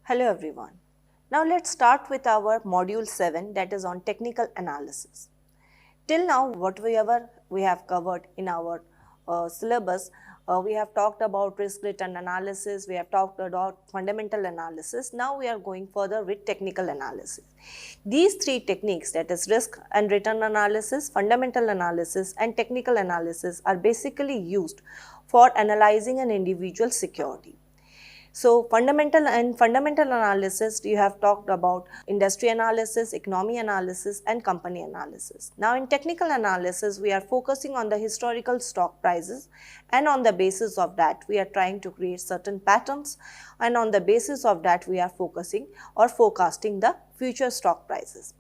Hello everyone. Now let's start with our module 7, that is on technical analysis. Till now whatever we have covered in our syllabus, we have talked about risk return analysis, we have talked about fundamental analysis. Now we are going further with technical analysis. These three techniques, that is risk and return analysis, fundamental analysis and technical analysis, are basically used for analyzing an individual security. So fundamental analysis, you have talked about industry analysis, economy analysis and company analysis. Now in technical analysis, we are focusing on the historical stock prices, and on the basis of that we are trying to create certain patterns, and on the basis of that we are focusing or forecasting the future stock prices.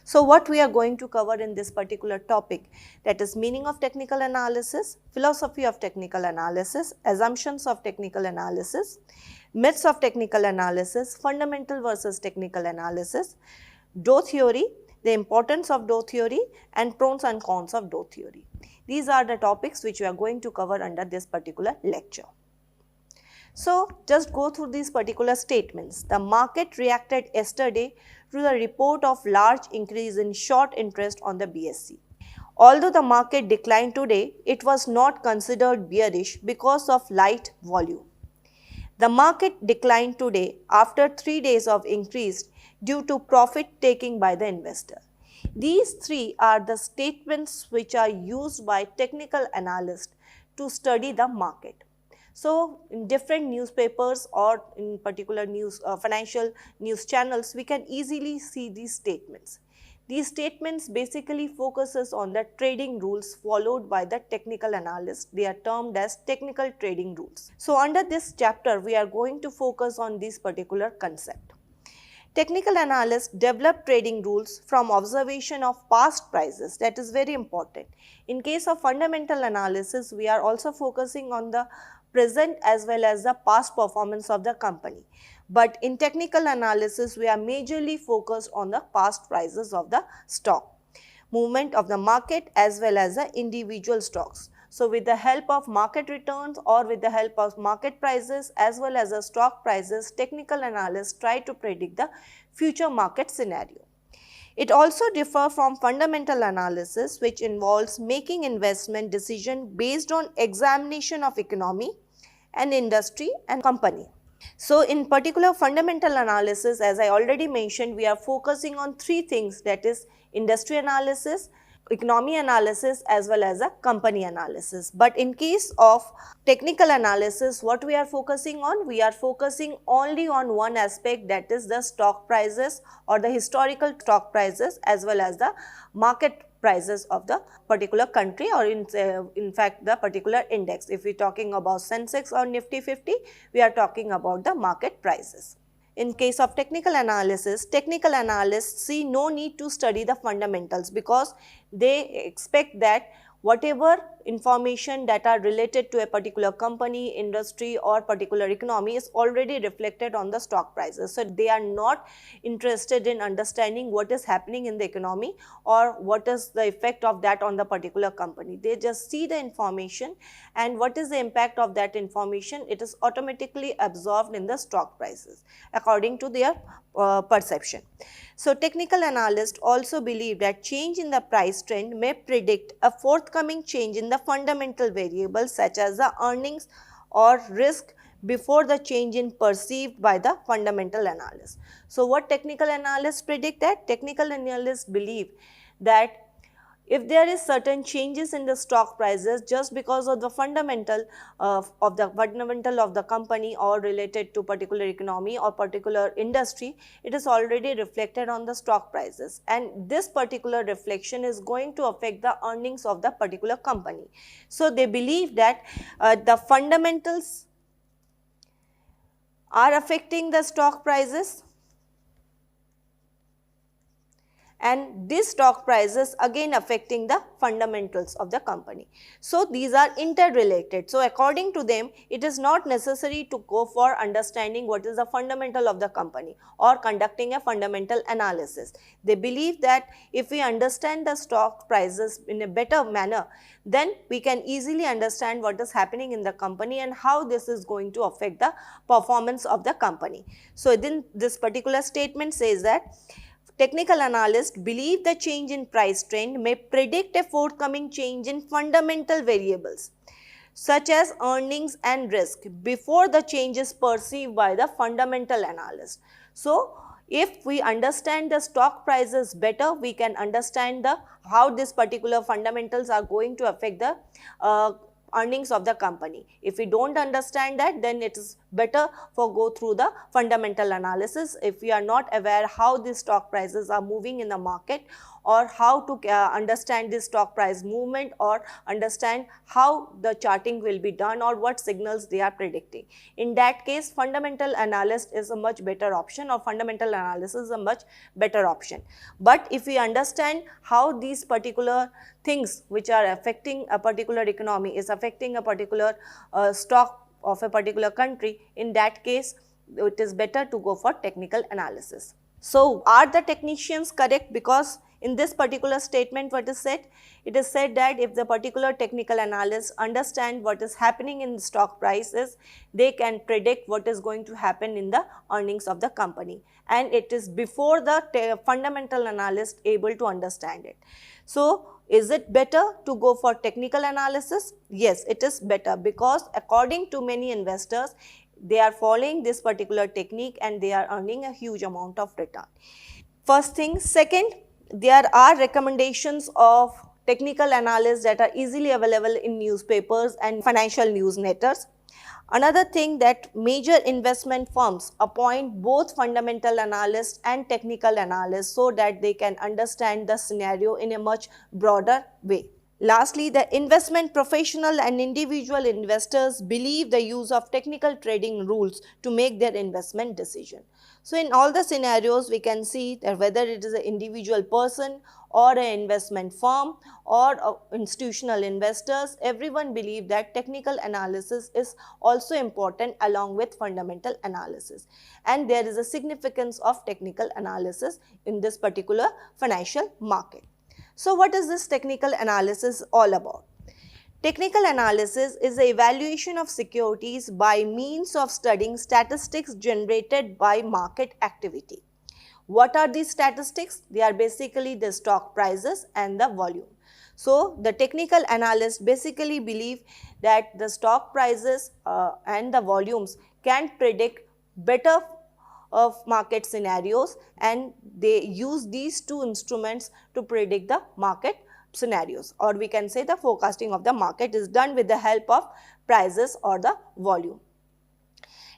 So what we are going to cover in this particular topic, that is meaning of technical analysis, philosophy of technical analysis, assumptions of technical analysis, myths of technical analysis, fundamental versus technical analysis, DOE theory, the importance of DOE theory and pros and cons of DOE theory. These are the topics which we are going to cover under this particular lecture. So just go through these particular statements. The market reacted yesterday to the report of large increase in short interest on the BSE. Although the market declined today, it was not considered bearish because of light volume. The market declined today after 3 days of increase due to profit taking by the investor. These three are the statements which are used by technical analysts to study the market. So in different newspapers or in particular financial news channels, we can easily see these statements. These statements basically focuses on the trading rules followed by the technical analyst. They are termed as technical trading rules. So under this chapter, we are going to focus on this particular concept. Technical analysts develop trading rules from observation of past prices. That is very important. In case of fundamental analysis, we are also focusing on the present as well as the past performance of the company. But in technical analysis, we are majorly focused on the past prices of the stock, movement of the market as well as the individual stocks. So with the help of market returns or with the help of market prices as well as the stock prices, technical analysts try to predict the future market scenario. It also differs from fundamental analysis, which involves making investment decision based on examination of economy and industry and company. So in particular fundamental analysis, as I already mentioned, we are focusing on three things, that is industry analysis, economy analysis as well as a company analysis. But in case of technical analysis, what we are focusing on? We are focusing only on one aspect, that is the stock prices or the historical stock prices as well as the market prices of the particular country or in fact the particular index. If we are talking about Sensex or Nifty 50, we are talking about the market prices. In case of technical analysis, technical analysts see no need to study the fundamentals because they expect that whatever information that are related to a particular company, industry or particular economy is already reflected on the stock prices. So they are not interested in understanding what is happening in the economy or what is the effect of that on the particular company. They just see the information, and what is the impact of that information, it is automatically absorbed in the stock prices according to their perception. So technical analysts also believe that change in the price trend may predict a forthcoming change in the fundamental variables such as the earnings or risk before the change in perceived by the fundamental analyst. So what technical analysts predict? That technical analysts believe that if there is certain changes in the stock prices just because of the fundamental of the company or related to particular economy or particular industry, it is already reflected on the stock prices, and this particular reflection is going to affect the earnings of the particular company. So they believe that the fundamentals are affecting the stock prices, and these stock prices again affecting the fundamentals of the company. So these are interrelated. So according to them, it is not necessary to go for understanding what is the fundamental of the company or conducting a fundamental analysis. They believe that if we understand the stock prices in a better manner, then we can easily understand what is happening in the company and how this is going to affect the performance of the company. So then this particular statement says that technical analysts believe the change in price trend may predict a forthcoming change in fundamental variables such as earnings and risk before the change is perceived by the fundamental analyst. So if we understand the stock prices better, we can understand how this particular fundamentals are going to affect the earnings of the company. If we don't understand that, then it is better for go through the fundamental analysis. If we are not aware how these stock prices are moving in the market, or how to understand this stock price movement, or understand how the charting will be done, or what signals they are predicting. In that case, fundamental analyst is a much better option, or fundamental analysis is a much better option. But if we understand how these particular things which are affecting a particular economy is affecting a particular stock of a particular country, in that case it is better to go for technical analysis. So are the technicians correct? Because in this particular statement what is said, it is said that if the particular technical analysts understand what is happening in stock prices, they can predict what is going to happen in the earnings of the company, and it is before the fundamental analyst able to understand it. So is it better to go for technical analysis? Yes, it is better, because according to many investors, they are following this particular technique and they are earning a huge amount of return. First thing. Second, there are recommendations of technical analysis that are easily available in newspapers and financial newsletters. Another thing, that major investment firms appoint both fundamental analysts and technical analysts so that they can understand the scenario in a much broader way. Lastly, the investment professional and individual investors believe the use of technical trading rules to make their investment decision. So in all the scenarios, we can see that whether it is an individual person or an investment firm or institutional investors, everyone believe that technical analysis is also important along with fundamental analysis. And there is a significance of technical analysis in this particular financial market. So what is this technical analysis all about? Technical analysis is the evaluation of securities by means of studying statistics generated by market activity. What are these statistics? They are basically the stock prices and the volume. So the technical analysts basically believe that the stock prices and the volumes can predict better of market scenarios, and they use these two instruments to predict the market scenarios, or we can say the forecasting of the market is done with the help of prices or the volume.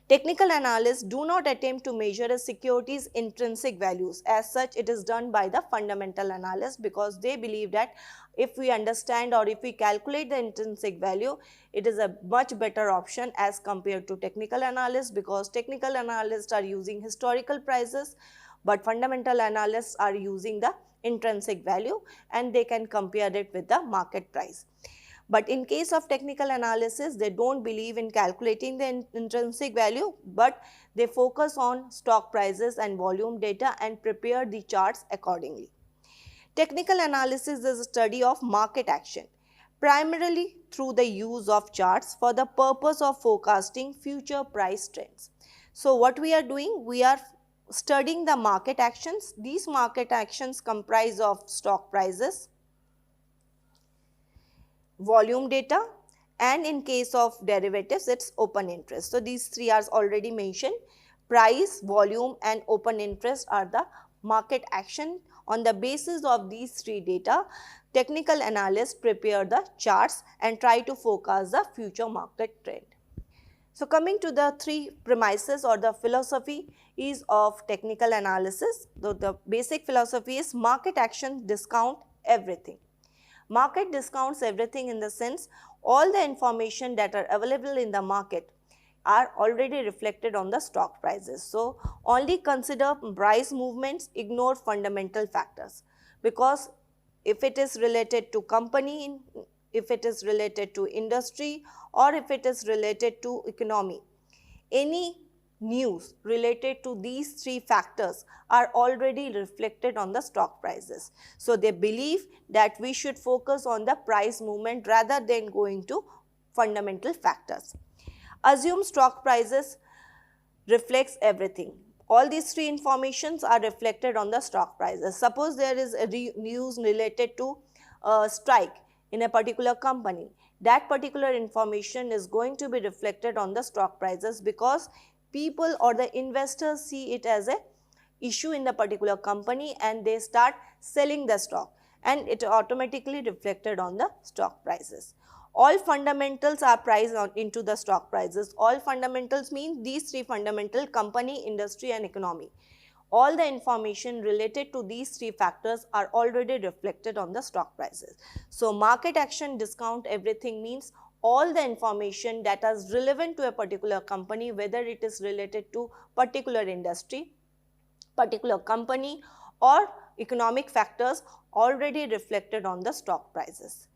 Technical analysts do not attempt to measure a security's intrinsic values. As such, it is done by the fundamental analyst, because they believe that if we understand or if we calculate the intrinsic value, it is a much better option as compared to technical analysts, because technical analysts are using historical prices, but fundamental analysts are using the intrinsic value and they can compare it with the market price. But in case of technical analysis, they don't believe in calculating the intrinsic value, but they focus on stock prices and volume data and prepare the charts accordingly. Technical analysis is a study of market action, primarily through the use of charts for the purpose of forecasting future price trends. So what we are doing, we are studying the market actions. These market actions comprise of stock prices, volume data, and in case of derivatives, it's open interest. So these three are already mentioned. Price, volume and open interest are the market action. On the basis of these three data, technical analysts prepare the charts and try to forecast the future market trend. So coming to the three premises or the philosophy is of technical analysis. The basic philosophy is market action discount everything. Market discounts everything in the sense all the information that are available in the market are already reflected on the stock prices. So only consider price movements, ignore fundamental factors. because if it is related to company, if it is related to industry, or if it is related to economy, any news related to these three factors are already reflected on the stock prices. So they believe that we should focus on the price movement rather than going to fundamental factors. Assume stock prices reflects everything. All these three informations are reflected on the stock prices. Suppose there is a news related to a strike in a particular company. That particular information is going to be reflected on the stock prices because people or the investors see it as a issue in the particular company and they start selling the stock, and it automatically reflected on the stock prices. All fundamentals are priced into the stock prices. All fundamentals mean these three fundamental: company, industry and economy. All the information related to these three factors are already reflected on the stock prices. So market action discount everything means all the information that is relevant to a particular company, whether it is related to particular industry, particular company or economic factors, already reflected on the stock prices.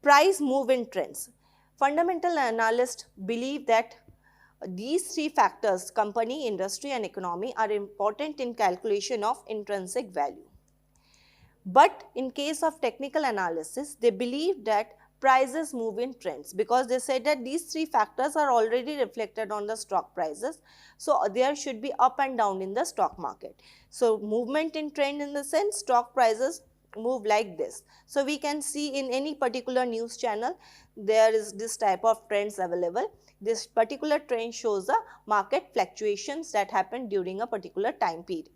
Price move in trends. Fundamental analysts believe that these three factors, company, industry and economy, are important in calculation of intrinsic value. But in case of technical analysis, they believe that prices move in trends because they said that these three factors are already reflected on the stock prices. So there should be up and down in the stock market. So movement in trend in the sense stock prices move like this. So we can see in any particular news channel there is this type of trends available. This particular trend shows the market fluctuations that happen during a particular time period.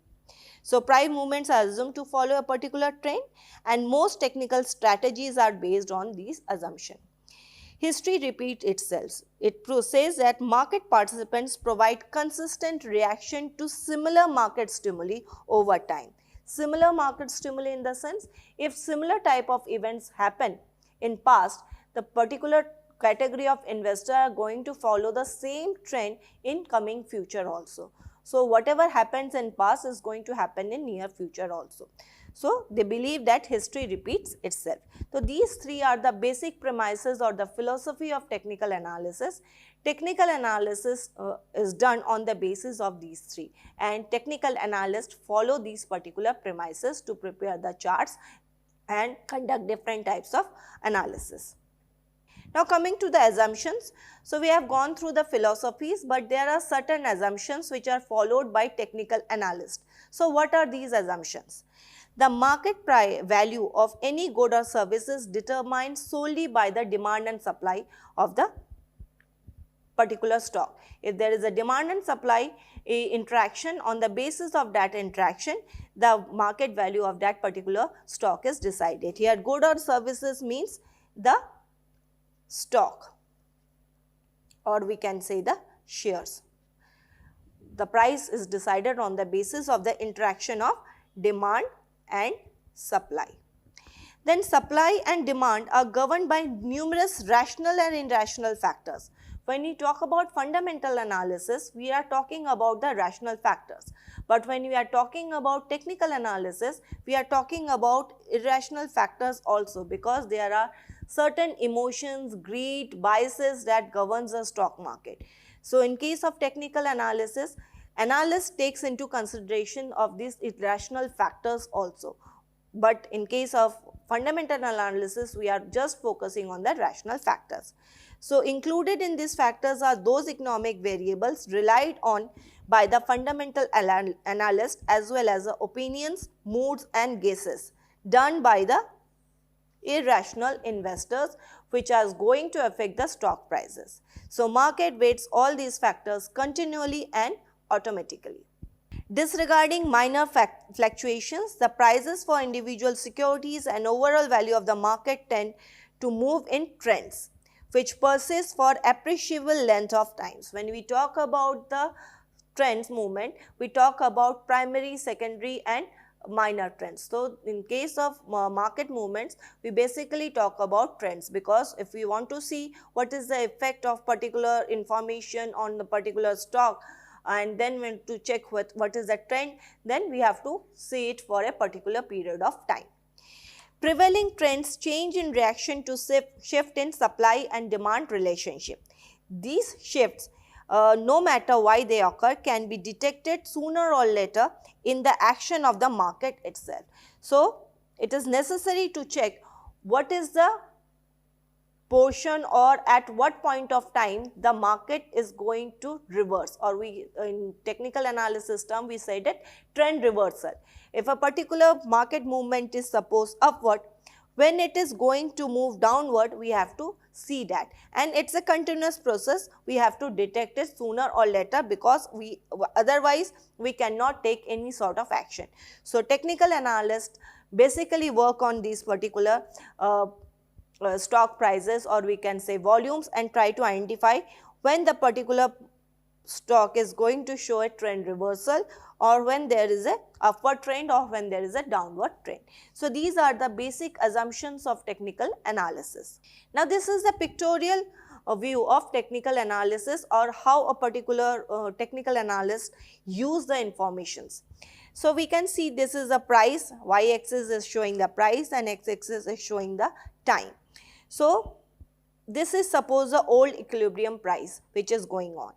So price movements are assumed to follow a particular trend and most technical strategies are based on these assumptions. History repeats itself. It says that market participants provide consistent reaction to similar market stimuli over time. Similar market stimuli in the sense, if similar type of events happen in past, the particular category of investor are going to follow the same trend in coming future also. So whatever happens in past is going to happen in near future also. So they believe that history repeats itself. So these three are the basic premises or the philosophy of technical analysis. Technical analysis is done on the basis of these three, and technical analysts follow these particular premises to prepare the charts and conduct different types of analysis. Now coming to the assumptions, so we have gone through the philosophies, but there are certain assumptions which are followed by technical analysts. So what are these assumptions? The market value of any good or service is determined solely by the demand and supply of the particular stock. If there is a demand and supply interaction, on the basis of that interaction, the market value of that particular stock is decided. Here good or services means the stock, or we can say the shares. The price is decided on the basis of the interaction of demand and supply. Then supply and demand are governed by numerous rational and irrational factors. When we talk about fundamental analysis, we are talking about the rational factors. But when we are talking about technical analysis, we are talking about irrational factors also, because there are certain emotions, greed, biases that governs the stock market. So in case of technical analysis, analyst takes into consideration of these irrational factors also. But in case of fundamental analysis, we are just focusing on the rational factors. So included in these factors are those economic variables relied on by the fundamental analyst, as well as the opinions, moods and guesses done by the irrational investors, which are going to affect the stock prices. So market weights all these factors continually and automatically. Disregarding minor fluctuations, the prices for individual securities and overall value of the market tend to move in trends, which persist for appreciable length of times. When we talk about the trends movement, we talk about primary, secondary and minor trends. So in case of market movements, we basically talk about trends, because if we want to see what is the effect of particular information on the particular stock, and then when to check what is the trend, then we have to see it for a particular period of time. Prevailing trends change in reaction to shift in supply and demand relationship. These shifts, no matter why they occur, can be detected sooner or later in the action of the market itself. So, it is necessary to check what is the portion or at what point of time the market is going to reverse, or we in technical analysis term we said it trend reversal. If a particular market movement is supposed upward, when it is going to move downward, we have to see that, and it's a continuous process. We have to detect it sooner or later, because we otherwise we cannot take any sort of action. So technical analysts basically work on these particular stock prices, or we can say volumes, and try to identify when the particular stock is going to show a trend reversal, or when there is a upward trend, or when there is a downward trend. So these are the basic assumptions of technical analysis. Now this is the pictorial view of technical analysis, or how a particular technical analyst use the informations. So we can see this is the price, y-axis is showing the price and x-axis is showing the time. So this is suppose the old equilibrium price which is going on.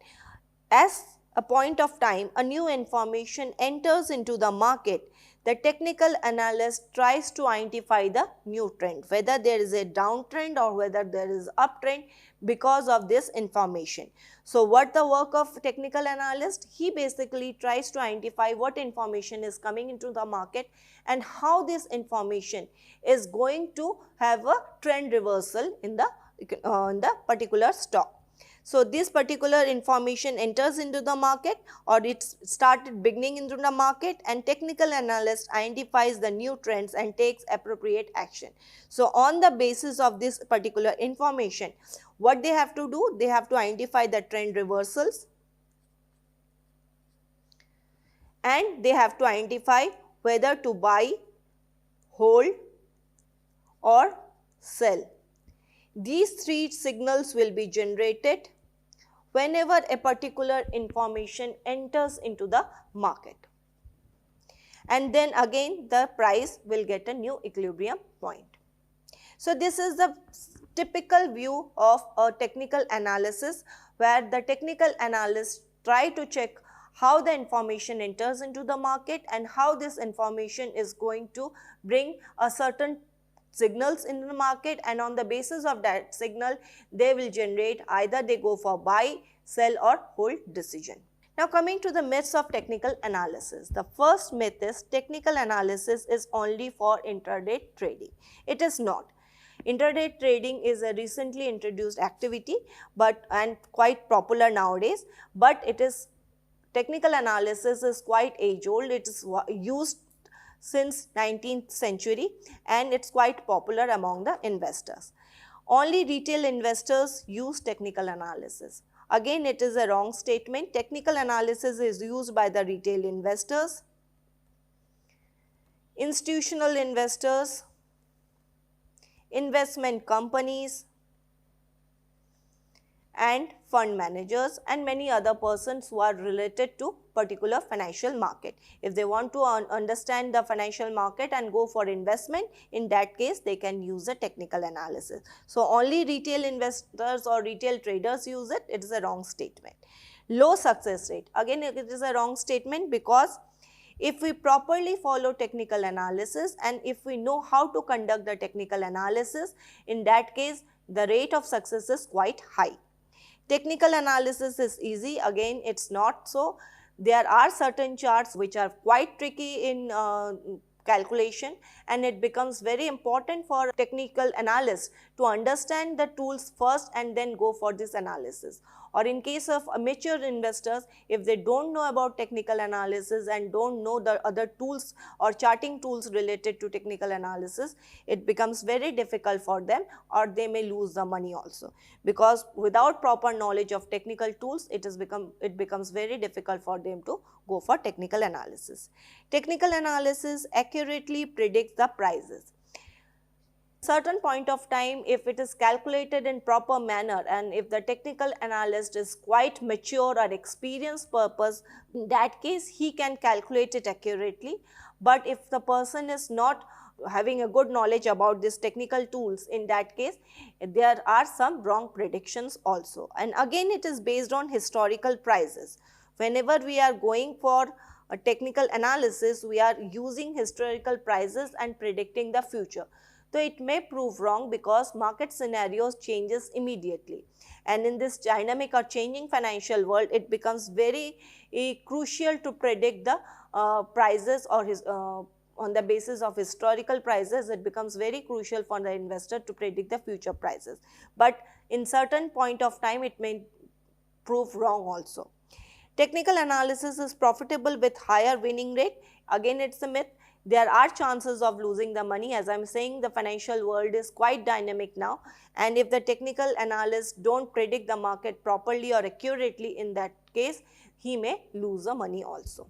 As a point of time, a new information enters into the market, the technical analyst tries to identify the new trend, whether there is a downtrend or whether there is uptrend because of this information. So what the work of technical analyst? He basically tries to identify what information is coming into the market and how this information is going to have a trend reversal in the particular stock. So this particular information enters into the market, or it started beginning into the market, and technical analyst identifies the new trends and takes appropriate action. So on the basis of this particular information, what they have to do? They have to identify the trend reversals, and they have to identify whether to buy, hold or sell. These three signals will be generated whenever a particular information enters into the market, and then again the price will get a new equilibrium point. So this is the typical view of a technical analysis, where the technical analysts try to check how the information enters into the market and how this information is going to bring a certain signals in the market, and on the basis of that signal they will generate either they go for buy, sell or hold decision. Now coming to the myths of technical analysis. The first myth is technical analysis is only for intraday trading. It is not. Intraday trading is a recently introduced activity and quite popular nowadays, but it is technical analysis is quite age old. It is used since 19th century and it's quite popular among the investors. Only retail investors use technical analysis. Again, it is a wrong statement. Technical analysis is used by the retail investors, institutional investors, investment companies and fund managers, and many other persons who are related to particular financial market. If they want to understand the financial market and go for investment, in that case they can use a technical analysis. So only retail investors or retail traders use it. It is a wrong statement. Low success rate. Again, it is a wrong statement, because if we properly follow technical analysis and if we know how to conduct the technical analysis, in that case the rate of success is quite high. Technical analysis is easy. Again, it's not so. There are certain charts which are quite tricky in calculation, and it becomes very important for technical analysts to understand the tools first and then go for this analysis. Or in case of amateur investors, if they don't know about technical analysis and don't know the other tools or charting tools related to technical analysis, it becomes very difficult for them, or they may lose the money also, because without proper knowledge of technical tools, it becomes very difficult for them to go for technical analysis. Technical analysis accurately predicts the prices. Certain point of time, if it is calculated in proper manner and if the technical analyst is quite mature or experienced purpose, in that case he can calculate it accurately. But if the person is not having a good knowledge about these technical tools, in that case there are some wrong predictions also. And again it is based on historical prices. Whenever we are going for a technical analysis, we are using historical prices and predicting the future. So it may prove wrong because market scenarios changes immediately, and in this dynamic or changing financial world it becomes very crucial to predict the prices or on the basis of historical prices. It becomes very crucial for the investor to predict the future prices, but in certain point of time it may prove wrong also. Technical analysis is profitable with higher winning rate. Again, it's a myth. There are chances of losing the money. As I'm saying, the financial world is quite dynamic now, and if the technical analysts don't predict the market properly or accurately, in that case, he may lose the money also.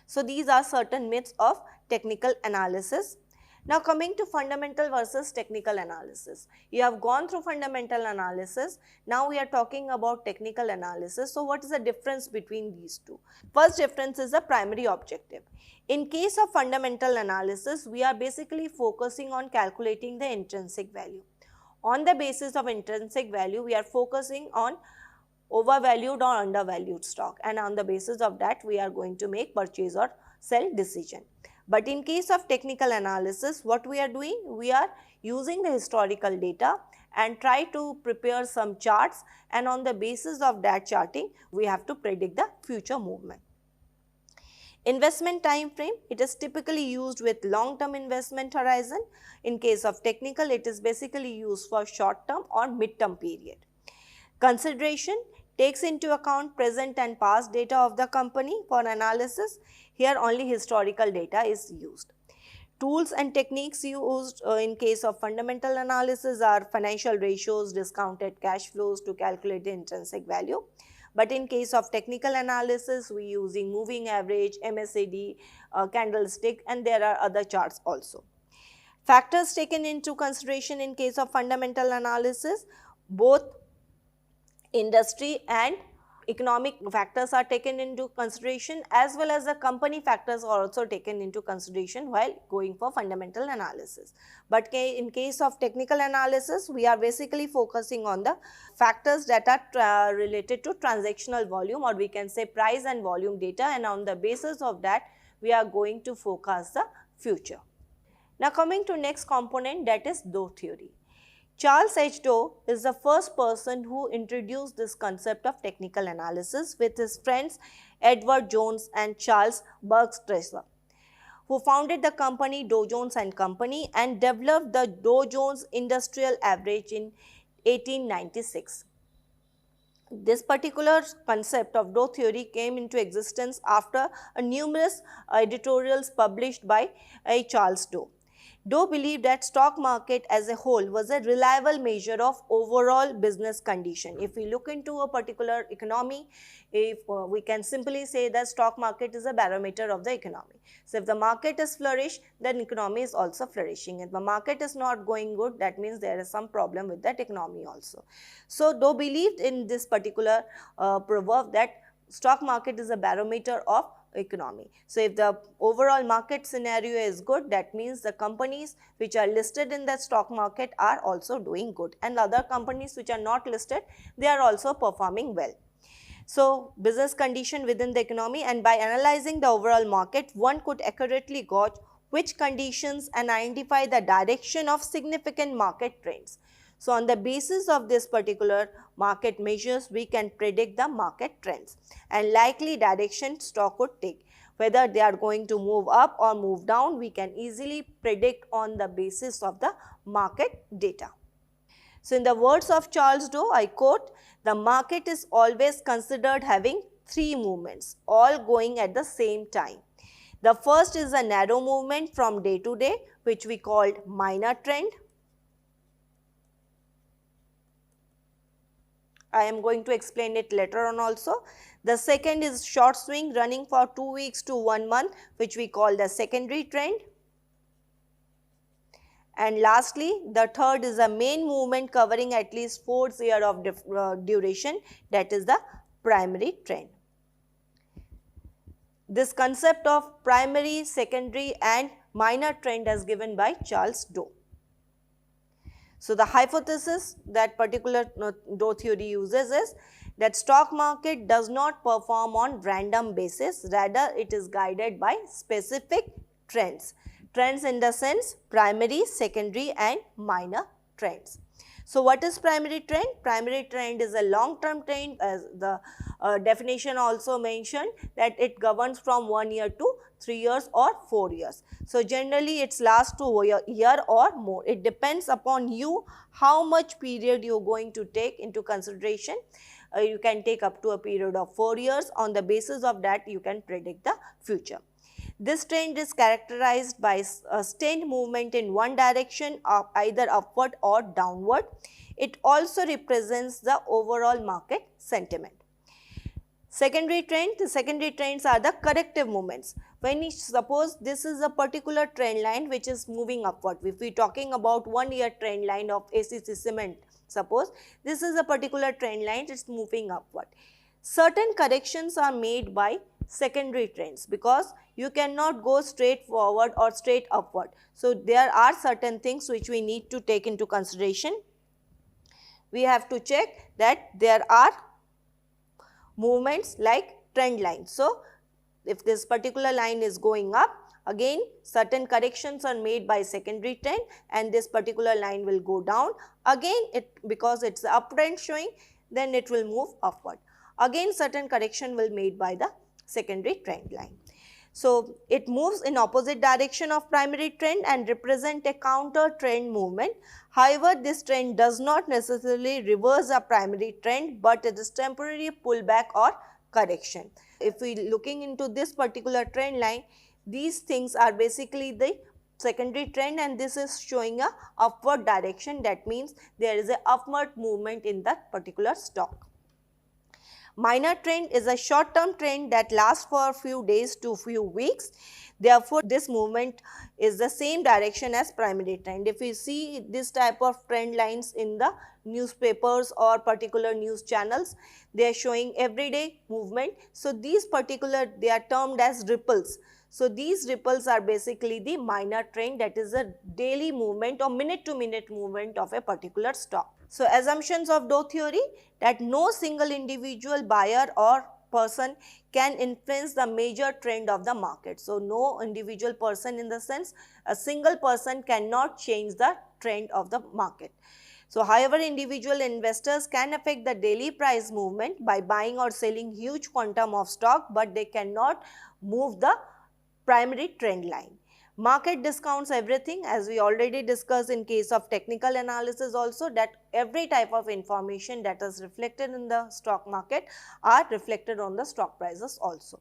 So these are certain myths of technical analysis. Now coming to fundamental versus technical analysis. You have gone through fundamental analysis. Now we are talking about technical analysis. So what is the difference between these two? First difference is the primary objective. In case of fundamental analysis, we are basically focusing on calculating the intrinsic value. On the basis of intrinsic value, we are focusing on overvalued or undervalued stock, and on the basis of that we are going to make purchase or sell decision. But in case of technical analysis, what we are doing, we are using the historical data and try to prepare some charts, and on the basis of that charting we have to predict the future movement. Investment time frame, it is typically used with long term investment horizon. In case of technical, it is basically used for short term or mid term period. Consideration takes into account present and past data of the company for analysis. Here only historical data is used. Tools and techniques used in case of fundamental analysis are financial ratios, discounted cash flows to calculate the intrinsic value. But in case of technical analysis, we using moving average, MACD, candlestick, and there are other charts also. Factors taken into consideration in case of fundamental analysis, both industry and economic factors are taken into consideration, as well as the company factors are also taken into consideration while going for fundamental analysis. But in case of technical analysis, we are basically focusing on the factors that are related to transactional volume, or we can say price and volume data, and on the basis of that we are going to forecast the future. Now coming to next component, that is Doe theory. Charles H. Doe is the first person who introduced this concept of technical analysis with his friends Edward Jones and Charles Bergstresser, who founded the company Dow Jones and Company and developed the Dow Jones Industrial Average in 1896. This particular concept of Doe theory came into existence after numerous editorials published by Charles Doe. Doe believed that stock market as a whole was a reliable measure of overall business condition. If we look into a particular economy, if we can simply say that stock market is a barometer of the economy. So if the market is flourish, then economy is also flourishing. If the market is not going good, that means there is some problem with that economy also. So Doe believed in this particular proverb that stock market is a barometer of economy. So if the overall market scenario is good, that means the companies which are listed in the stock market are also doing good, and other companies which are not listed, they are also performing well. So business condition within the economy, and by analyzing the overall market, one could accurately gauge which conditions and identify the direction of significant market trends. So on the basis of this particular market measures, we can predict the market trends and likely direction stock would take. Whether they are going to move up or move down, we can easily predict on the basis of the market data. So in the words of Charles Doe, I quote, "The market is always considered having three movements, all going at the same time. The first is a narrow movement from day to day, which we called minor trend. I am going to explain it later on also. The second is short swing running for 2 weeks to 1 month, which we call the secondary trend. And lastly, the third is a main movement covering at least 4 years of duration, that is the primary trend." This concept of primary, secondary and minor trend as given by Charles Doe. So, the hypothesis that particular Doe theory uses is that stock market does not perform on random basis, rather it is guided by specific trends. Trends in the sense primary, secondary and minor trends. So, what is primary trend? Primary trend is a long term trend, as the definition also mentioned, that it governs from 1 year to 3 years or 4 years. So, generally it lasts to a year or more. It depends upon you how much period you are going to take into consideration. You can take up to a period of 4 years. On the basis of that, you can predict the future. This trend is characterized by a sustained movement in one direction, either upward or downward. It also represents the overall market sentiment. Secondary trend, the secondary trends are the corrective movements. When you suppose this is a particular trend line which is moving upward, if we are talking about 1 year trend line of ACC cement, suppose this is a particular trend line, it is moving upward. Certain corrections are made by secondary trends because you cannot go straight forward or straight upward. So, there are certain things which we need to take into consideration. We have to check that there are movements like trend lines. So, if this particular line is going up, again certain corrections are made by secondary trend and this particular line will go down. Again because it is the uptrend showing, then it will move upward. Again certain correction will made by the secondary trend line. So, it moves in opposite direction of primary trend and represent a counter trend movement. However, this trend does not necessarily reverse a primary trend, but it is temporary pullback or correction. If we looking into this particular trend line, these things are basically the secondary trend and this is showing a upward direction. That means there is a upward movement in that particular stock. Minor trend is a short term trend that lasts for a few days to few weeks. Therefore, this movement is the same direction as primary trend. If we see this type of trend lines in the newspapers or particular news channels, they are showing everyday movement. So, these particular, they are termed as ripples. So, these ripples are basically the minor trend, that is a daily movement or minute to minute movement of a particular stock. So, assumptions of Doe theory, that no single individual buyer or person can influence the major trend of the market. So, no individual person, in the sense a single person cannot change the trend of the market. So, however, individual investors can affect the daily price movement by buying or selling huge quantum of stock, but they cannot move the primary trend line. Market discounts everything, as we already discussed in case of technical analysis also, that every type of information that is reflected in the stock market are reflected on the stock prices also.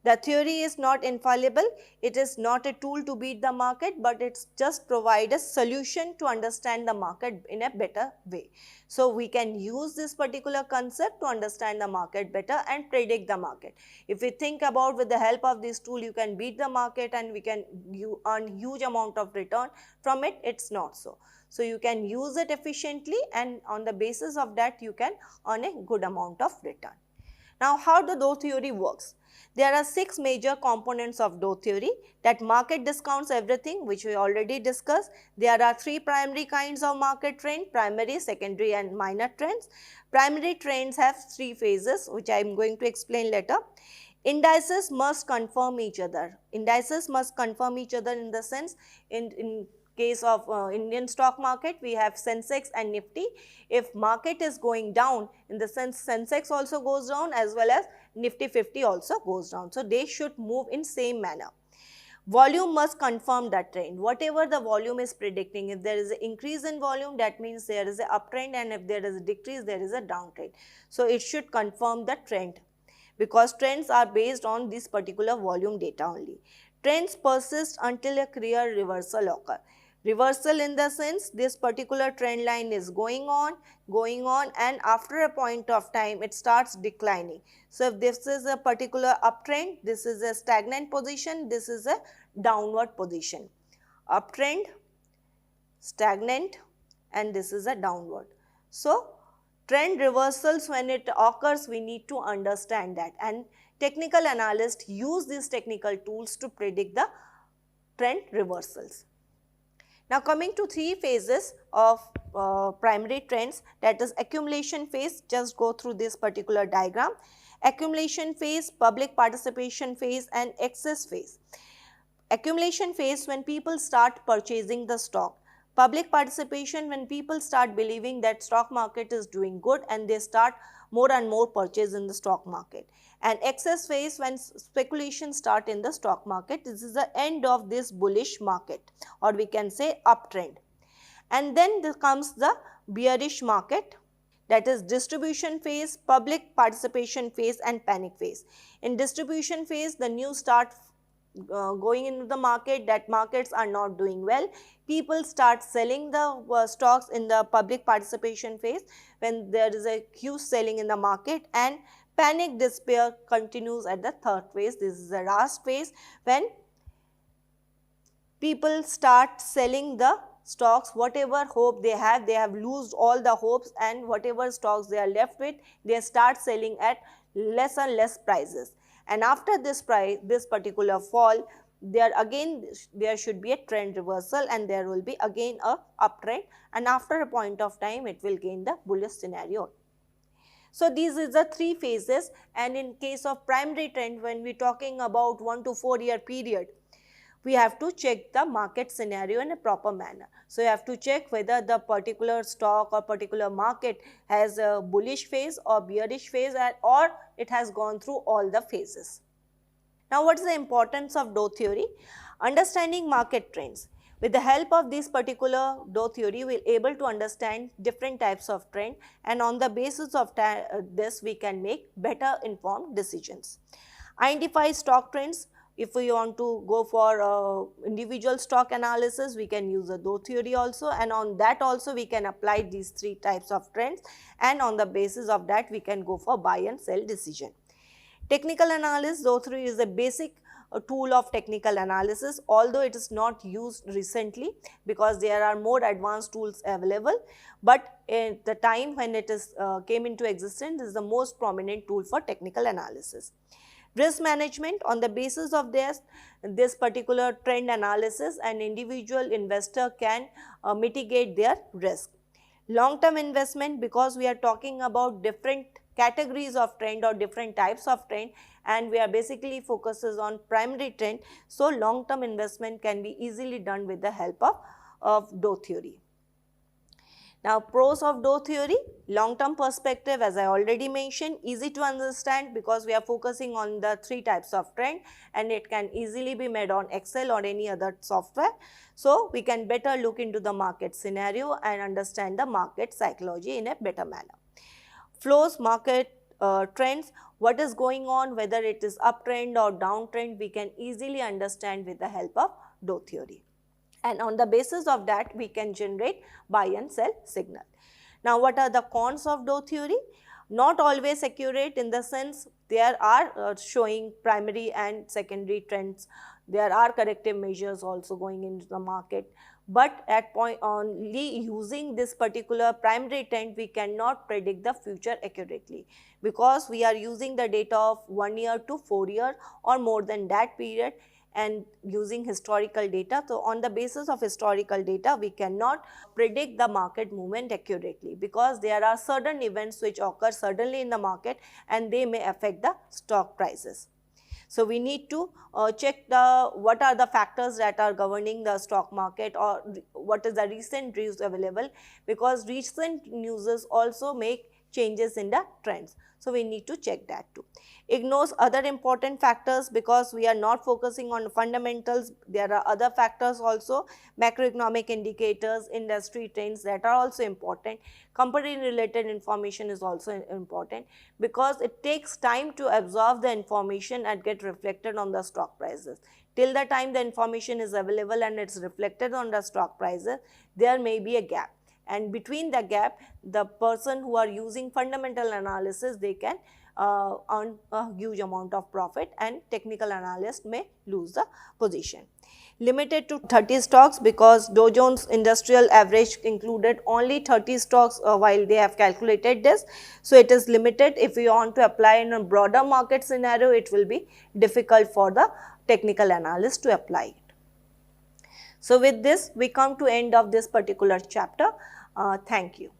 The theory is not infallible, it is not a tool to beat the market, but it just provides a solution to understand the market in a better way. So, we can use this particular concept to understand the market better and predict the market. If we think about with the help of this tool, you can beat the market and we can earn huge amount of return from it, it is not so. So, you can use it efficiently and on the basis of that you can earn a good amount of return. Now, how the Doe theory works? There are 6 major components of Doe theory, that market discounts everything, which we already discussed. There are 3 primary kinds of market trend, primary, secondary and minor trends. Primary trends have 3 phases, which I am going to explain later. Indices must confirm each other. Indices must confirm each other in the sense, in case of Indian stock market, we have Sensex and Nifty. If market is going down, in the sense Sensex also goes down as well as Nifty 50 also goes down. So, they should move in same manner. Volume must confirm that trend. Whatever the volume is predicting, if there is an increase in volume, that means there is an uptrend, and if there is a decrease, there is a downtrend. So, it should confirm the trend, because trends are based on this particular volume data only. Trends persist until a clear reversal occurs. Reversal in the sense, this particular trend line is going on and after a point of time it starts declining. So, if this is a particular uptrend, this is a stagnant position, this is a downward position. Uptrend, stagnant, and this is a downward. So, trend reversals, when it occurs, we need to understand that, and technical analysts use these technical tools to predict the trend reversals. Now coming to three phases of primary trends, that is accumulation phase. Just go through this particular diagram. Accumulation phase, public participation phase and excess phase. Accumulation phase, when people start purchasing the stock. Public participation, when people start believing that stock market is doing good and they start more and more purchase in the stock market. And excess phase, when speculation start in the stock market. This is the end of this bullish market, or we can say uptrend. And then there comes the bearish market, that is distribution phase, public participation phase and panic phase. In distribution phase, the news start going into the market that markets are not doing well. People start selling the stocks in the public participation phase when there is a huge selling in the market, and panic despair continues at the third phase. This is the last phase when people start selling the stocks, whatever hope they have lost all the hopes, and whatever stocks they are left with, they start selling at less and less prices. And after this particular fall, there should be a trend reversal and there will be again a uptrend, and after a point of time it will gain the bullish scenario. So these is the three phases, and in case of primary trend, when we talking about 1 to 4 year period, we have to check the market scenario in a proper manner. So you have to check whether the particular stock or particular market has a bullish phase or bearish phase, or it has gone through all the phases. Now what is the importance of Doe theory? Understanding market trends. With the help of this particular Doe theory, we will able to understand different types of trend, and on the basis of this we can make better informed decisions. Identify stock trends. If we want to go for individual stock analysis, we can use the Doe theory also, and on that also we can apply these three types of trends, and on the basis of that we can go for buy and sell decision. Technical analysis, Doe theory is a basic tool of technical analysis, although it is not used recently because there are more advanced tools available, but at the time when it is came into existence, it is the most prominent tool for technical analysis. Risk management, on the basis of this particular trend analysis, an individual investor can mitigate their risk. Long-term investment, because we are talking about different categories of trend or different types of trend, and we are basically focuses on primary trend. So long-term investment can be easily done with the help of Doe theory. Now pros of Doe theory: long-term perspective, as I already mentioned, easy to understand because we are focusing on the three types of trend, and it can easily be made on Excel or any other software. So we can better look into the market scenario and understand the market psychology in a better manner. Flows, market trends, what is going on, whether it is uptrend or downtrend, we can easily understand with the help of Doe theory. And on the basis of that, we can generate buy and sell signal. Now, what are the cons of Doe theory? Not always accurate, in the sense there are showing primary and secondary trends. There are corrective measures also going into the market. But at point only using this particular primary trend, we cannot predict the future accurately, because we are using the data of 1 year to 4 year or more than that period, and using historical data. So on the basis of historical data, we cannot predict the market movement accurately, because there are certain events which occur suddenly in the market and they may affect the stock prices. So we need to check what are the factors that are governing the stock market, or what is the recent news available, because recent news also make changes in the trends. So we need to check that too. Ignores other important factors, because we are not focusing on fundamentals. There are other factors also, macroeconomic indicators, industry trends, that are also important. Company related information is also important, because it takes time to absorb the information and get reflected on the stock prices. Till the time the information is available and it's reflected on the stock prices, there may be a gap. And between the gap, the person who are using fundamental analysis, they can earn a huge amount of profit, and technical analyst may lose the position. Limited to 30 stocks, because Dow Jones Industrial Average included only 30 stocks while they have calculated this. So it is limited. If we want to apply in a broader market scenario, it will be difficult for the technical analyst to apply it. So with this we come to end of this particular chapter. Thank you.